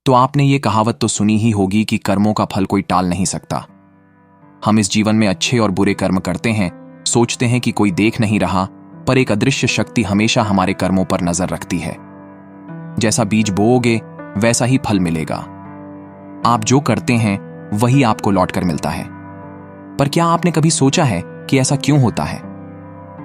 तो आपने ये कहावत तो सुनी ही होगी कि कर्मों का फल कोई टाल नहीं सकता। हम इस जीवन में अच्छे और बुरे कर्म करते हैं, सोचते हैं कि कोई देख नहीं रहा, पर एक अदृश्य शक्ति हमेशा हमारे कर्मों पर नजर रखती है। जैसा बीज बोओगे वैसा ही फल मिलेगा। आप जो करते हैं वही आपको लौटकर मिलता है। पर क्या आपने कभी सोचा है कि ऐसा क्यों होता है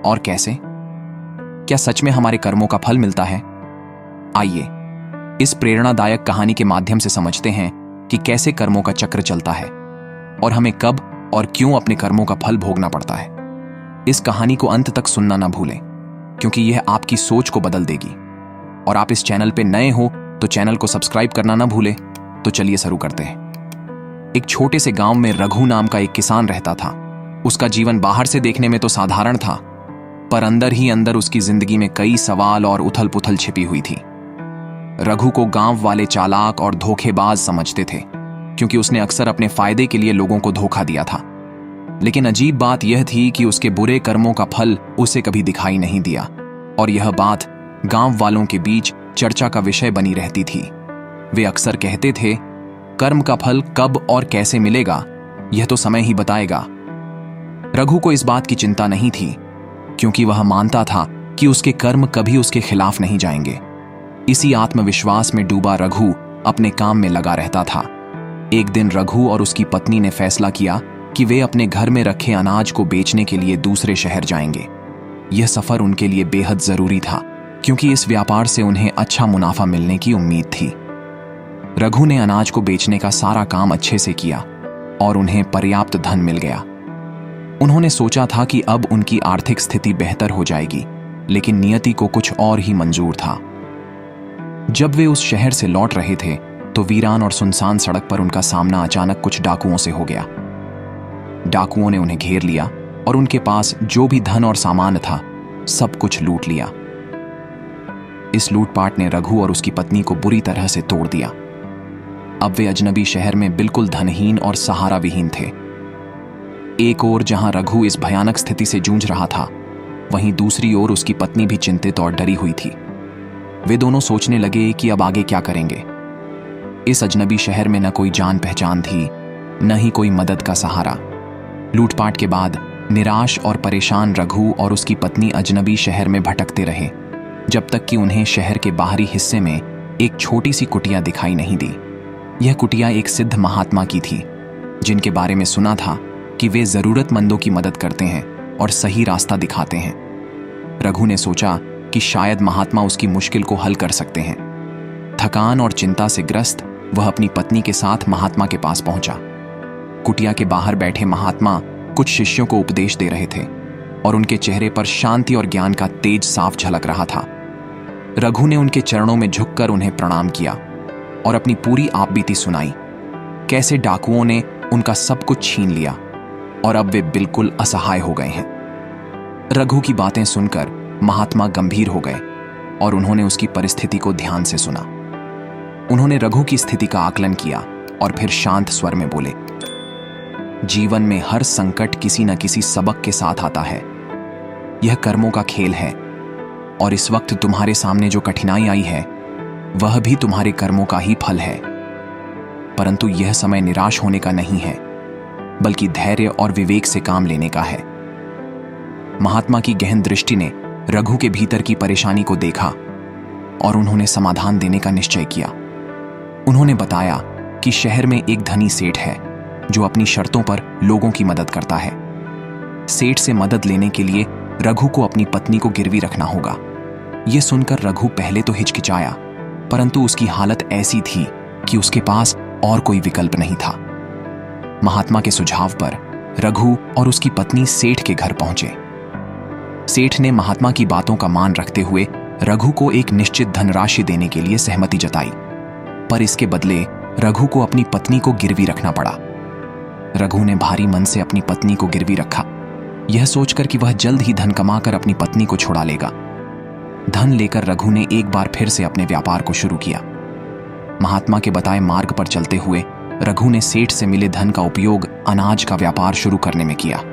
और कैसे? क्या सच में हमारे कर्मों का फल मिलता है? आइए इस प्रेरणादायक कहानी के माध्यम से समझते हैं कि कैसे कर्मों का चक्र चलता है और हमें कब और क्यों अपने कर्मों का फल भोगना पड़ता है। इस कहानी को अंत तक सुनना ना भूलें, क्योंकि यह आपकी सोच को बदल देगी। और आप इस चैनल पे नए हो तो चैनल को सब्सक्राइब करना ना भूलें। तो चलिए शुरू करते हैं। एक छोटे से गांव में रघु नाम का एक किसान रहता था। उसका जीवन बाहर से देखने में तो साधारण था, पर अंदर ही अंदर उसकी जिंदगी में कई सवाल और उथल पुथल छिपी हुई थी। रघु को गांव वाले चालाक और धोखेबाज समझते थे, क्योंकि उसने अक्सर अपने फायदे के लिए लोगों को धोखा दिया था। लेकिन अजीब बात यह थी कि उसके बुरे कर्मों का फल उसे कभी दिखाई नहीं दिया, और यह बात गांव वालों के बीच चर्चा का विषय बनी रहती थी। वे अक्सर कहते थे, कर्म का फल कब और कैसे मिलेगा यह तो समय ही बताएगा। रघु को इस बात की चिंता नहीं थी, क्योंकि वह मानता था कि उसके कर्म कभी उसके खिलाफ नहीं जाएंगे। इसी आत्मविश्वास में डूबा रघु अपने काम में लगा रहता था। एक दिन रघु और उसकी पत्नी ने फैसला किया कि वे अपने घर में रखे अनाज को बेचने के लिए दूसरे शहर जाएंगे। यह सफर उनके लिए बेहद जरूरी था, क्योंकि इस व्यापार से उन्हें अच्छा मुनाफा मिलने की उम्मीद थी। रघु ने अनाज को बेचने का सारा काम अच्छे से किया और उन्हें पर्याप्त धन मिल गया। उन्होंने सोचा था कि अब उनकी आर्थिक स्थिति बेहतर हो जाएगी, लेकिन नियति को कुछ और ही मंजूर था। जब वे उस शहर से लौट रहे थे तो वीरान और सुनसान सड़क पर उनका सामना अचानक कुछ डाकुओं से हो गया। डाकुओं ने उन्हें घेर लिया और उनके पास जो भी धन और सामान था सब कुछ लूट लिया। इस लूटपाट ने रघु और उसकी पत्नी को बुरी तरह से तोड़ दिया। अब वे अजनबी शहर में बिल्कुल धनहीन और सहारा विहीन थे। एक ओर जहां रघु इस भयानक स्थिति से जूझ रहा था, वहीं दूसरी ओर उसकी पत्नी भी चिंतित और डरी हुई थी। वे दोनों सोचने लगे कि अब आगे क्या करेंगे। इस अजनबी शहर में न कोई जान पहचान थी, न ही कोई मदद का सहारा। लूटपाट के बाद निराश और परेशान रघु और उसकी पत्नी अजनबी शहर में भटकते रहे, जब तक कि उन्हें शहर के बाहरी हिस्से में एक छोटी सी कुटिया दिखाई नहीं दी। यह कुटिया एक सिद्ध महात्मा की थी, जिनके बारे में सुना था कि वे जरूरतमंदों की मदद करते हैं और सही रास्ता दिखाते हैं। रघु ने सोचा कि शायद महात्मा उसकी मुश्किल को हल कर सकते हैं। थकान और चिंता से ग्रस्त वह अपनी पत्नी के साथ महात्मा के पास पहुंचा। कुटिया के बाहर बैठे महात्मा कुछ शिष्यों को उपदेश दे रहे थे और उनके चेहरे पर शांति और ज्ञान का तेज साफ झलक रहा था। रघु ने उनके चरणों में झुककर उन्हें प्रणाम किया और अपनी पूरी आपबीती सुनाई, कैसे डाकुओं ने उनका सब कुछ छीन लिया और अब वे बिल्कुल असहाय हो गए हैं। रघु की बातें सुनकर महात्मा गंभीर हो गए और उन्होंने उसकी परिस्थिति को ध्यान से सुना। उन्होंने रघु की स्थिति का आकलन किया और फिर शांत स्वर में बोले, जीवन में हर संकट किसी न किसी सबक के साथ आता है। यह कर्मों का खेल है और इस वक्त तुम्हारे सामने जो कठिनाई आई है वह भी तुम्हारे कर्मों का ही फल है। परंतु यह समय निराश होने का नहीं है, बल्कि धैर्य और विवेक से काम लेने का है। महात्मा की गहन दृष्टि ने रघु के भीतर की परेशानी को देखा और उन्होंने समाधान देने का निश्चय किया। उन्होंने बताया कि शहर में एक धनी सेठ है जो अपनी शर्तों पर लोगों की मदद करता है। सेठ से मदद लेने के लिए रघु को अपनी पत्नी को गिरवी रखना होगा। यह सुनकर रघु पहले तो हिचकिचाया, परंतु उसकी हालत ऐसी थी कि उसके पास और कोई विकल्प नहीं था। महात्मा के सुझाव पर रघु और उसकी पत्नी सेठ के घर पहुंचे। सेठ ने महात्मा की बातों का मान रखते हुए रघु को एक निश्चित धनराशि देने के लिए सहमति जताई, पर इसके बदले रघु को अपनी पत्नी को गिरवी रखना पड़ा। रघु ने भारी मन से अपनी पत्नी को गिरवी रखा, यह सोचकर कि वह जल्द ही धन कमाकर अपनी पत्नी को छुड़ा लेगा। धन लेकर रघु ने एक बार फिर से अपने व्यापार को शुरू किया। महात्मा के बताए मार्ग पर चलते हुए रघु ने सेठ से मिले धन का उपयोग अनाज का व्यापार शुरू करने में किया।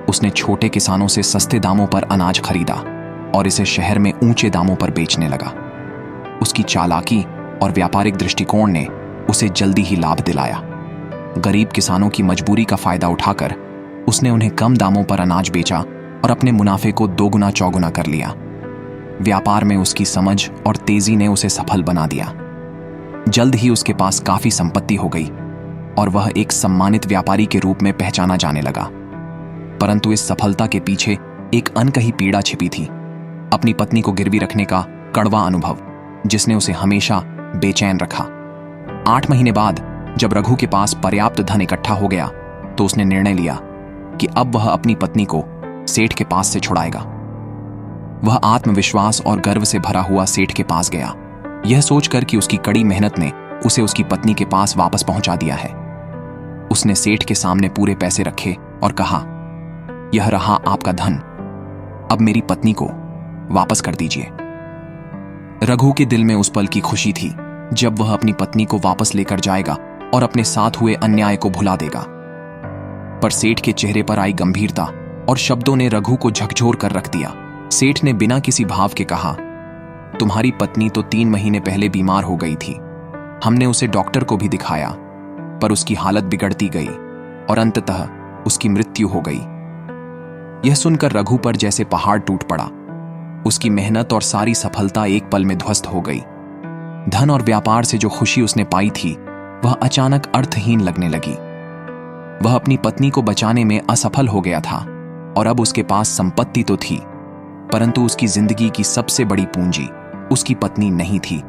उसने छोटे किसानों से सस्ते दामों पर अनाज खरीदा और इसे शहर में ऊंचे दामों पर बेचने लगा। उसकी चालाकी और व्यापारिक दृष्टिकोण ने उसे जल्दी ही लाभ दिलाया। गरीब किसानों की मजबूरी का फायदा उठाकर उसने उन्हें कम दामों पर अनाज बेचा और अपने मुनाफे को दोगुना चौगुना कर लिया। व्यापार में उसकी समझ और तेजी ने उसे सफल बना दिया। जल्द ही उसके पास काफी संपत्ति हो गई और वह एक सम्मानित व्यापारी के रूप में पहचाना जाने लगा। परंतु इस सफलता के पीछे एक अनकही पीड़ा छिपी थी, अपनी पत्नी को गिरवी रखने का कड़वा अनुभव, जिसने उसे हमेशा बेचैन रखा। 8 महीने बाद जब रघु के पास पर्याप्त धन इकट्ठा हो गया तो उसने निर्णय लिया कि अब वह अपनी पत्नी को सेठ के पास से छुड़ाएगा। वह आत्मविश्वास और गर्व से भरा हुआ सेठ के पास गया, यह सोचकर कि उसकी कड़ी मेहनत ने उसे उसकी पत्नी के पास वापस पहुंचा दिया है। उसने सेठ के सामने पूरे पैसे रखे और कहा, यह रहा आपका धन, अब मेरी पत्नी को वापस कर दीजिए। रघु के दिल में उस पल की खुशी थी जब वह अपनी पत्नी को वापस लेकर जाएगा और अपने साथ हुए अन्याय को भुला देगा। पर सेठ के चेहरे पर आई गंभीरता और शब्दों ने रघु को झकझोर कर रख दिया। सेठ ने बिना किसी भाव के कहा, तुम्हारी पत्नी तो 3 महीने पहले बीमार हो गई थी। हमने उसे डॉक्टर को भी दिखाया, पर उसकी हालत बिगड़ती गई और अंततः उसकी मृत्यु हो गई। यह सुनकर रघु पर जैसे पहाड़ टूट पड़ा। उसकी मेहनत और सारी सफलता एक पल में ध्वस्त हो गई। धन और व्यापार से जो खुशी उसने पाई थी वह अचानक अर्थहीन लगने लगी। वह अपनी पत्नी को बचाने में असफल हो गया था और अब उसके पास संपत्ति तो थी, परंतु उसकी जिंदगी की सबसे बड़ी पूंजी उसकी पत्नी नहीं थी।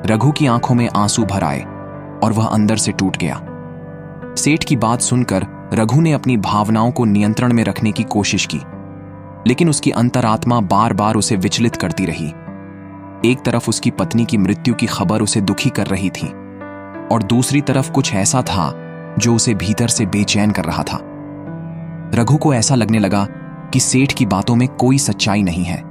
रघु की आंखों में आंसू भर आए और वह अंदर से टूट गया। सेठ की बात सुनकर रघु ने अपनी भावनाओं को नियंत्रण में रखने की कोशिश की, लेकिन उसकी अंतरात्मा बार बार उसे विचलित करती रही। एक तरफ उसकी पत्नी की मृत्यु की खबर उसे दुखी कर रही थी और दूसरी तरफ कुछ ऐसा था जो उसे भीतर से बेचैन कर रहा था। रघु को ऐसा लगने लगा कि सेठ की बातों में कोई सच्चाई नहीं है।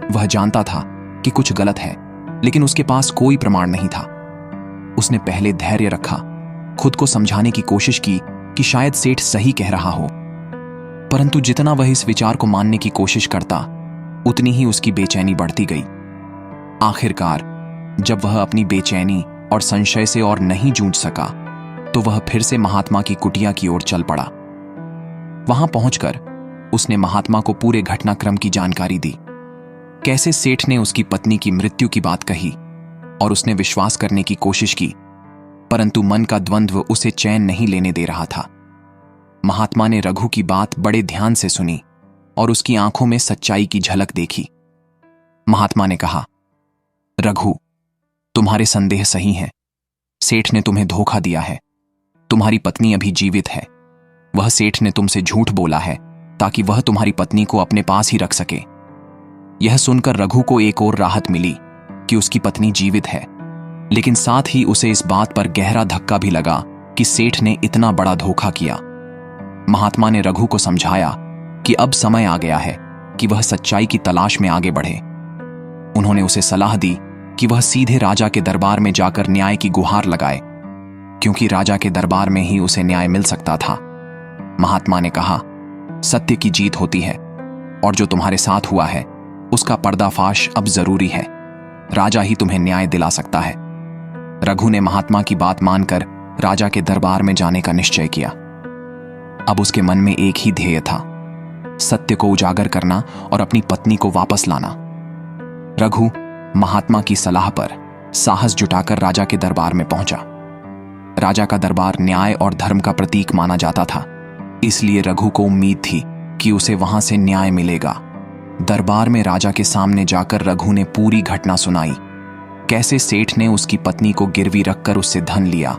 वह जानता था कि कुछ गलत है, लेकिन उसके पास कोई प्रमाण नहीं था। उसने पहले धैर्य रखा, खुद को समझाने की कोशिश की कि शायद सेठ सही कह रहा हो, परंतु जितना वह इस विचार को मानने की कोशिश करता, उतनी ही उसकी बेचैनी बढ़ती गई। आखिरकार जब वह अपनी बेचैनी और संशय से और नहीं जूझ सका, तो वह फिर से महात्मा की कुटिया की ओर चल पड़ा। वहां पहुंचकर उसने महात्मा को पूरे घटनाक्रम की जानकारी दी। कैसे सेठ ने उसकी पत्नी की मृत्यु की बात कही और उसने विश्वास करने की कोशिश की, परंतु मन का द्वंद्व उसे चैन नहीं लेने दे रहा था। महात्मा ने रघु की बात बड़े ध्यान से सुनी और उसकी आंखों में सच्चाई की झलक देखी। महात्मा ने कहा, रघु, तुम्हारे संदेह सही हैं। सेठ ने तुम्हें धोखा दिया है। तुम्हारी पत्नी अभी जीवित है। वह सेठ ने तुमसे झूठ बोला है ताकि वह तुम्हारी पत्नी को अपने पास ही रख सके। यह सुनकर रघु को एक और राहत मिली कि उसकी पत्नी जीवित है, लेकिन साथ ही उसे इस बात पर गहरा धक्का भी लगा कि सेठ ने इतना बड़ा धोखा किया। महात्मा ने रघु को समझाया कि अब समय आ गया है कि वह सच्चाई की तलाश में आगे बढ़े। उन्होंने उसे सलाह दी कि वह सीधे राजा के दरबार में जाकर न्याय की गुहार लगाए, क्योंकि राजा के दरबार में ही उसे न्याय मिल सकता था। महात्मा ने कहा, सत्य की जीत होती है और जो तुम्हारे साथ हुआ है उसका पर्दाफाश अब जरूरी है। राजा ही तुम्हें न्याय दिला सकता है। रघु ने महात्मा की बात मानकर राजा के दरबार में जाने का निश्चय किया। अब उसके मन में एक ही ध्येय था, सत्य को उजागर करना और अपनी पत्नी को वापस लाना। रघु महात्मा की सलाह पर साहस जुटाकर राजा के दरबार में पहुंचा। राजा का दरबार न्याय और धर्म का प्रतीक माना जाता था, इसलिए रघु को उम्मीद थी कि उसे वहां से न्याय मिलेगा। दरबार में राजा के सामने जाकर रघु ने पूरी घटना सुनाई, कैसे सेठ ने उसकी पत्नी को गिरवी रखकर उससे धन लिया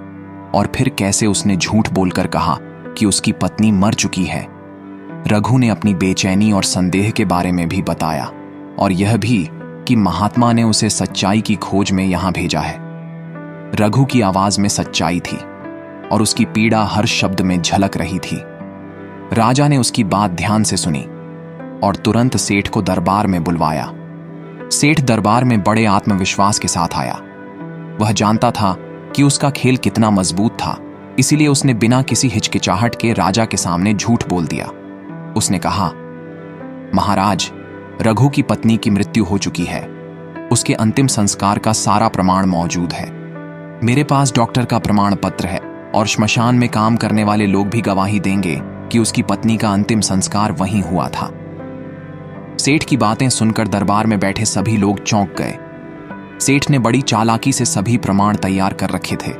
और फिर कैसे उसने झूठ बोलकर कहा कि उसकी पत्नी मर चुकी है। रघु ने अपनी बेचैनी और संदेह के बारे में भी बताया और यह भी कि महात्मा ने उसे सच्चाई की खोज में यहां भेजा है। रघु की आवाज में सच्चाई थी और उसकी पीड़ा हर शब्द में झलक रही थी। राजा ने उसकी बात ध्यान से सुनी और तुरंत सेठ को दरबार में बुलवाया। सेठ दरबार में बड़े आत्मविश्वास के साथ आया। वह जानता था कि उसका खेल कितना मजबूत था, इसीलिए उसने बिना किसी हिचकिचाहट के राजा के सामने झूठ बोल दिया। उसने कहा, महाराज, रघु की पत्नी की मृत्यु हो चुकी है। उसके अंतिम संस्कार का सारा प्रमाण मौजूद है। मेरे पास डॉक्टर का प्रमाण पत्र है और श्मशान में काम करने वाले लोग भी गवाही देंगे कि उसकी पत्नी का अंतिम संस्कार वहीं हुआ था। सेठ की बातें सुनकर दरबार में बैठे सभी लोग चौंक गए। सेठ ने बड़ी चालाकी से सभी प्रमाण तैयार कर रखे थे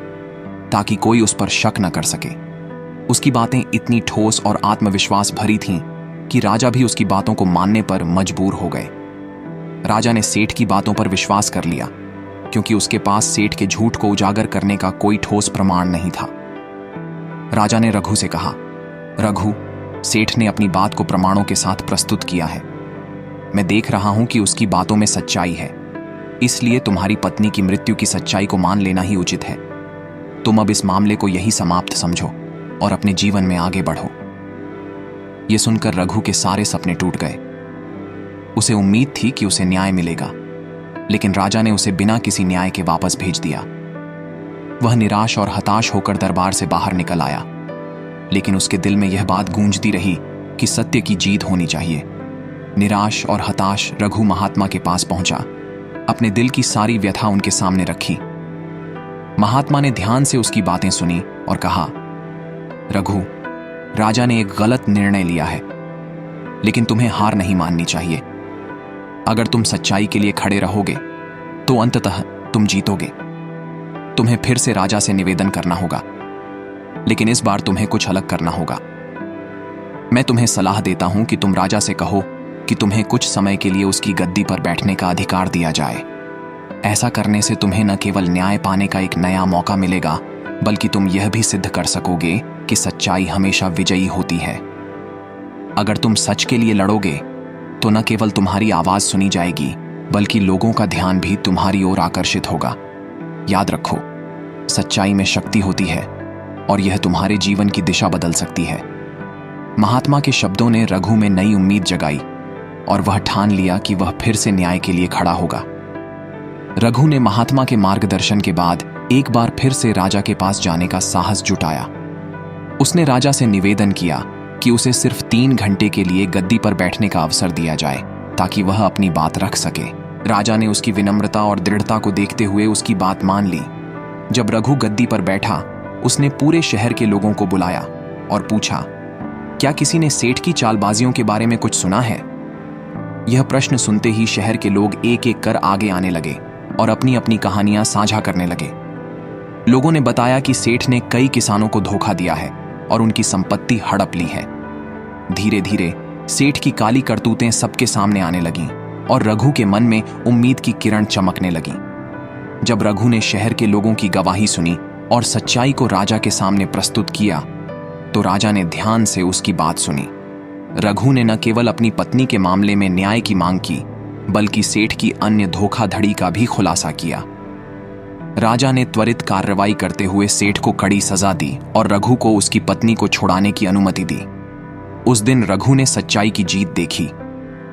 ताकि कोई उस पर शक न कर सके। उसकी बातें इतनी ठोस और आत्मविश्वास भरी थीं कि राजा भी उसकी बातों को मानने पर मजबूर हो गए। राजा ने सेठ की बातों पर विश्वास कर लिया क्योंकि उसके पास सेठ के झूठ को उजागर करने का कोई ठोस प्रमाण नहीं था। राजा ने रघु से कहा, रघु, सेठ ने अपनी बात को प्रमाणों के साथ प्रस्तुत किया है। मैं देख रहा हूं कि उसकी बातों में सच्चाई है, इसलिए तुम्हारी पत्नी की मृत्यु की सच्चाई को मान लेना ही उचित है। तुम अब इस मामले को यही समाप्त समझो और अपने जीवन में आगे बढ़ो। यह सुनकर रघु के सारे सपने टूट गए। उसे उम्मीद थी कि उसे न्याय मिलेगा, लेकिन राजा ने उसे बिना किसी न्याय के वापस भेज दिया। वह निराश और हताश होकर दरबार से बाहर निकल आया, लेकिन उसके दिल में यह बात गूंजती रही कि सत्य की जीत होनी चाहिए। निराश और हताश रघु महात्मा के पास पहुंचा, अपने दिल की सारी व्यथा उनके सामने रखी। महात्मा ने ध्यान से उसकी बातें सुनी और कहा, रघु, राजा ने एक गलत निर्णय लिया है, लेकिन तुम्हें हार नहीं माननी चाहिए। अगर तुम सच्चाई के लिए खड़े रहोगे तो अंततः तुम जीतोगे। तुम्हें फिर से राजा से निवेदन करना होगा, लेकिन इस बार तुम्हें कुछ अलग करना होगा। मैं तुम्हें सलाह देता हूं कि तुम राजा से कहो कि तुम्हें कुछ समय के लिए उसकी गद्दी पर बैठने का अधिकार दिया जाए। ऐसा करने से तुम्हें न केवल न्याय पाने का एक नया मौका मिलेगा, बल्कि तुम यह भी सिद्ध कर सकोगे कि सच्चाई हमेशा विजयी होती है। अगर तुम सच के लिए लड़ोगे तो न केवल तुम्हारी आवाज सुनी जाएगी, बल्कि लोगों का ध्यान भी तुम्हारी ओर आकर्षित होगा। याद रखो, सच्चाई में शक्ति होती है और यह तुम्हारे जीवन की दिशा बदल सकती है। महात्मा के शब्दों ने रघु में नई उम्मीद जगाई और वह ठान लिया कि वह फिर से न्याय के लिए खड़ा होगा। रघु ने महात्मा के मार्गदर्शन के बाद एक बार फिर से राजा के पास जाने का साहस जुटाया। उसने राजा से निवेदन किया कि उसे सिर्फ 3 घंटे के लिए गद्दी पर बैठने का अवसर दिया जाए ताकि वह अपनी बात रख सके। राजा ने उसकी विनम्रता और दृढ़ता को देखते हुए उसकी बात मान ली। जब रघु गद्दी पर बैठा, उसने पूरे शहर के लोगों को बुलाया और पूछा, क्या किसी ने सेठ की चालबाजियों के बारे में कुछ सुना है? यह प्रश्न सुनते ही शहर के लोग एक एक कर आगे आने लगे और अपनी अपनी कहानियां साझा करने लगे। लोगों ने बताया कि सेठ ने कई किसानों को धोखा दिया है और उनकी संपत्ति हड़प ली है। धीरे धीरे सेठ की काली करतूतें सबके सामने आने लगीं और रघु के मन में उम्मीद की किरण चमकने लगी। जब रघु ने शहर के लोगों की गवाही सुनी और सच्चाई को राजा के सामने प्रस्तुत किया, तो राजा ने ध्यान से उसकी बात सुनी। रघु ने न केवल अपनी पत्नी के मामले में न्याय की मांग की, बल्कि सेठ की अन्य धोखाधड़ी का भी खुलासा किया। राजा ने त्वरित कार्रवाई करते हुए सेठ को कड़ी सजा दी और रघु को उसकी पत्नी को छुड़ाने की अनुमति दी। उस दिन रघु ने सच्चाई की जीत देखी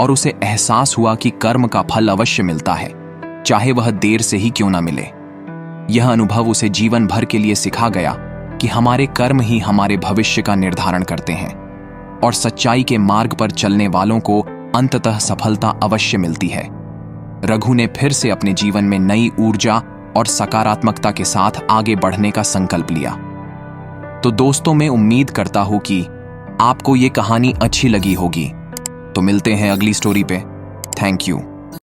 और उसे एहसास हुआ कि कर्म का फल अवश्य मिलता है, चाहे वह देर से ही क्यों न मिले। यह अनुभव उसे जीवन भर के लिए सिखा गया कि हमारे कर्म ही हमारे भविष्य का निर्धारण करते हैं और सच्चाई के मार्ग पर चलने वालों को अंततः सफलता अवश्य मिलती है। रघु ने फिर से अपने जीवन में नई ऊर्जा और सकारात्मकता के साथ आगे बढ़ने का संकल्प लिया। तो दोस्तों, मैं उम्मीद करता हूं कि आपको ये कहानी अच्छी लगी होगी। तो मिलते हैं अगली स्टोरी पे। Thank you.